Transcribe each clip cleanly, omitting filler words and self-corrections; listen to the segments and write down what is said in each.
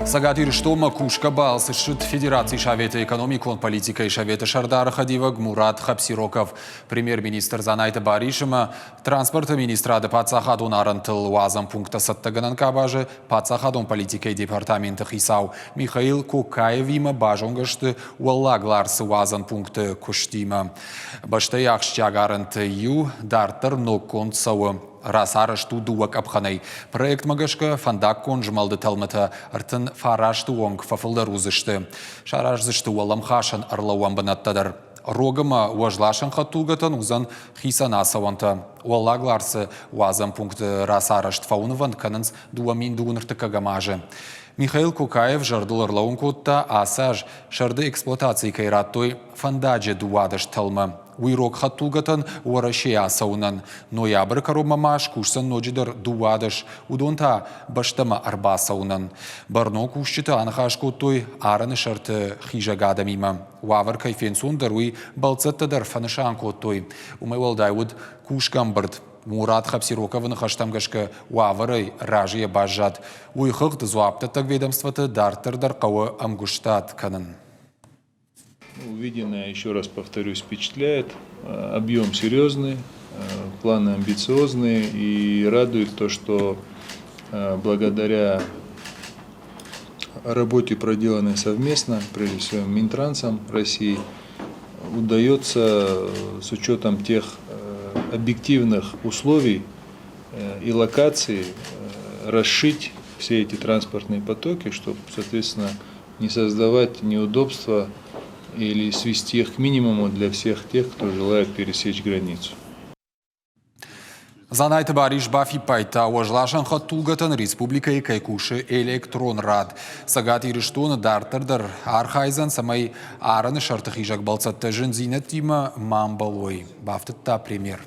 Сагатир штома кушка балсы шут Федерации Шавета экономикон политика и Шавета Шардара Хадиваг Мурат Хапсироков. Премьер-министр Занайта Баришима, транспорта министрада Пацахадон Арантыл Уазам пункта Саттаганан Кабажи, Пацахадон политика и департамента Хисау, Михаил Кукаевима Бажонгашты Уаллагларсы Уазан пункта Куштима. Баштаях Штягарант Ю Дартер Нокон Сауа. Расарашту дуак абханай. Проект магашка фандак конжмалды талмата артын фарашту онг фафылдарузышты. Шаражзышты уалам хашан арлауан банаттадар. Рогама уажлашан хатулгатан узан хисана саванта. Уаллагларсы уазан пункт расарашт фауныван кананс дуамин дууныртыкагамажы. Михаил Кукаев жардыл арлауын котта асаж шарды эксплуатации кайраттой фандаджи дуадыш талма. Уйрок хаттулгатан уарашея саунан. Ноябрь каромамаш кушсан ноджидер дуадыш удонта баштама арба саунан. Барно кушчита анхаш коттой араны шарты хижагада мима. Уавар кайфенсун даруй балцаттадар фанышан коттой. Умайвалдайуд кушкамбырд. Мурат Хапсироковын хаштамгашка уаварай ражия бажат. Уйхық дызуаптатак ведомствата дартырдар қауы амгуштат канын. Увиденное, еще раз повторюсь, впечатляет. Объем серьезный, планы амбициозные, и радует то, что благодаря работе, проделанной совместно, прежде всего Минтрансом России, удается с учетом тех объективных условий и локаций расшить все эти транспортные потоки, чтобы, соответственно, не создавать неудобства или свести их к минимуму для всех тех, кто желает пересечь границу. Занайта Бариш Бафи Пайта уажлашан хаттулгатан республика кайкуши электрон рад. Сагат ириштон дартырдар архайзан самай араны шартыхижак балцатта жинзинет тима мамбалой. Бафтытта премьер.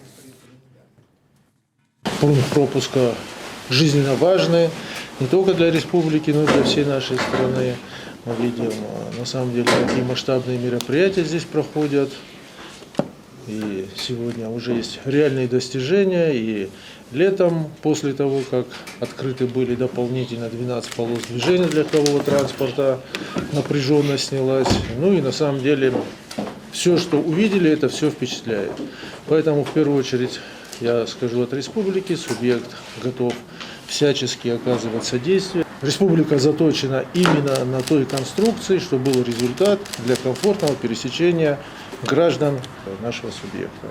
Пункт пропуска жизненно важный не только для республики, но и для всей нашей страны. Мы видим, на самом деле, какие масштабные мероприятия здесь проходят. И сегодня уже есть реальные достижения. И летом, после того, как открыты были дополнительно 12 полос движения для легкового транспорта, напряженность снялась. Ну и на самом деле, все, что увидели, это все впечатляет. Поэтому, в первую очередь, я скажу от республики, субъект готов всячески оказывать содействие. Республика заточена именно на той конструкции, что был результат для комфортного пересечения граждан нашего субъекта.